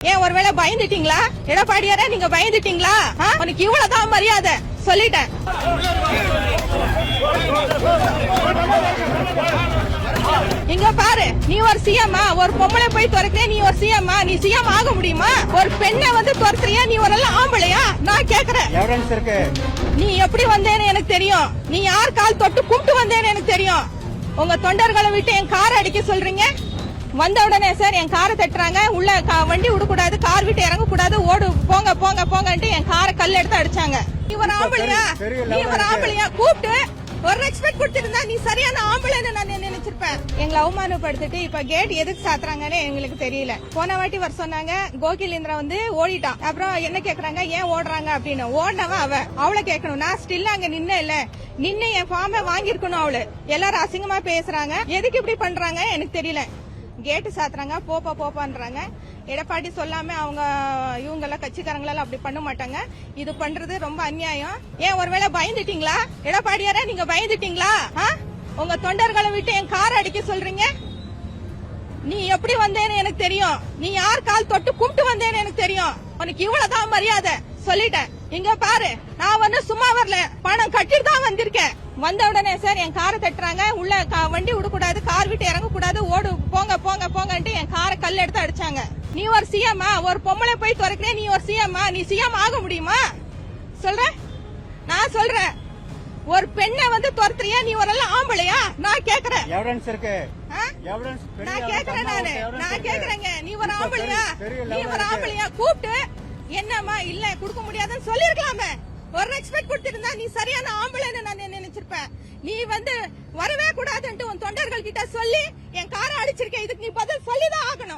ஏன் ஒருவேளை பயந்துட்டீங்களா? எடப்பாடியாரே நீங்க பயந்துட்டீங்களா? உனக்கு இவ்வளவுதான் மரியாதை சொல்லிட்டேன். இங்க பாரு, நீ ஒரு சிஎம்மா? ஒரு பொம்பளை போய் துரத்துறியா? நீ ஒரு சிஎம்மா? நீ சிஎம் ஆக முடியுமா? ஒரு பெண்ணை வந்து துரத்துறியா? நீ ஒரு ஆம்பளையா? நான் கேக்குறேன். நீ எப்படி வந்தேன்னு எனக்கு தெரியும். நீ யார் கால் தொட்டு கும்பிட்டு வந்தேன்னு எனக்கு தெரியும். உங்க தொண்டர்களை விட்டு என் காரை அடிக்க சொல்றீங்க. வந்த உடனே சார் என் காரை தட்டுறாங்க. உள்ள வண்டி விடக்கூடாது, கார் விட்டு இறங்க கூடாது, ஓடு போங்க போங்க போங்கன்ட்டு என் காரை கல் எடுத்து அடிச்சாங்க. நீ ஒரு ஆம்பளையா? நீ ஒரு ஆம்பளையா? கூப்பிட்டு ஒரு ரெஸ்பெக்ட் கொடுத்திருந்தா நீ சரியான ஆம்பளைன்னு நான் நினைச்சிருப்பேன். எங்களை அவமானப்படுத்திட்டு இப்ப கேட் எதுக்கு சாத்துறாங்கன்னு எங்களுக்கு தெரியல. போன வாட்டி வர சொன்னாங்க, கோகிலேந்திரா வந்து ஓடிட்டான். அப்புறம் என்ன கேக்குறாங்க, ஏன் ஓடுறாங்க அப்படின்னு. ஓடினவன் அவளை கேட்கணும். நான் ஸ்டில் அங்க நின்னு என் ஃபார்மை வாங்கிருக்கணும். அவளு எல்லாரும் அசிங்கமா பேசுறாங்க. எதுக்கு இப்படி பண்றாங்க எனக்கு தெரியல. கேட்டு சாத்துறாங்க, போப்பான்றாங்க. எடப்பாடி சொல்லாம அவங்க இவங்க எல்லாம் கட்சிக்காரங்களெல்லாம் அப்படி பண்ண மாட்டாங்க. இது பண்றது ரொம்ப அநியாயம். ஏன் ஒருவேளை பயந்துட்டீங்களா? எடப்பாடியாரே நீங்க பயந்துட்டீங்களா? உங்க தொண்டர்களை விட்டு என் காரை அடிக்க சொல்றீங்க. நீ எப்படி வந்தேன்னு எனக்கு தெரியும். நீ யார் கால் தொட்டு கும்பிட்டு வந்தேன்னு எனக்கு தெரியும். உனக்கு இவ்வளவுதான் மரியாதை சொல்லிட்டேன். இங்க பாரு, நான் வந்து சும்மா வரல, பணம் கட்டிட்டு தான் வந்திருக்கேன். வந்த உடனே சார் என் காரை தட்டுறாங்க. உள்ள வண்டி விடக்கூடாது, கார் விட்டு இறங்க கூடாது, ஓடு போங்க போங்க போங்கன்ட்டு என் காரை கல் எடுத்து அடிச்சாங்க. நீ ஒரு சிஎம்மா? ஒரு பொம்பளை போய் துரத்துறியா? நீ ஒரு சிஎம்மா? நீ சிஎம் ஆக முடியுமா? நான் சொல்றேன். ஒரு பெண்ணை வந்து துரத்துறியா? நீ ஒரு ஆம்பளையா? நான் கேக்குறேன். நான் கேக்குறேங்க. நீ ஒரு ஆம்பளையா? நீ ஒரு ஆம்பளையா? கூப்பிட்டு என்னம்மா இல்ல குடுக்க முடியாதுன்னு சொல்லிருக்கலாமே. ஒரு ரெஸ்பெக்ட் கொடுத்திருந்தா நீ சரியான ஆம்பளைன்னு நான் நினைச்சிருப்பேன். நீ வந்து வரவே கூடாதுன்ட்டு உன் தொண்டர்கள் கிட்ட சொல்லி என் காரை அடிச்சிருக்க. இதுக்கு நீ பதில் சொல்லிதான் ஆகணும்.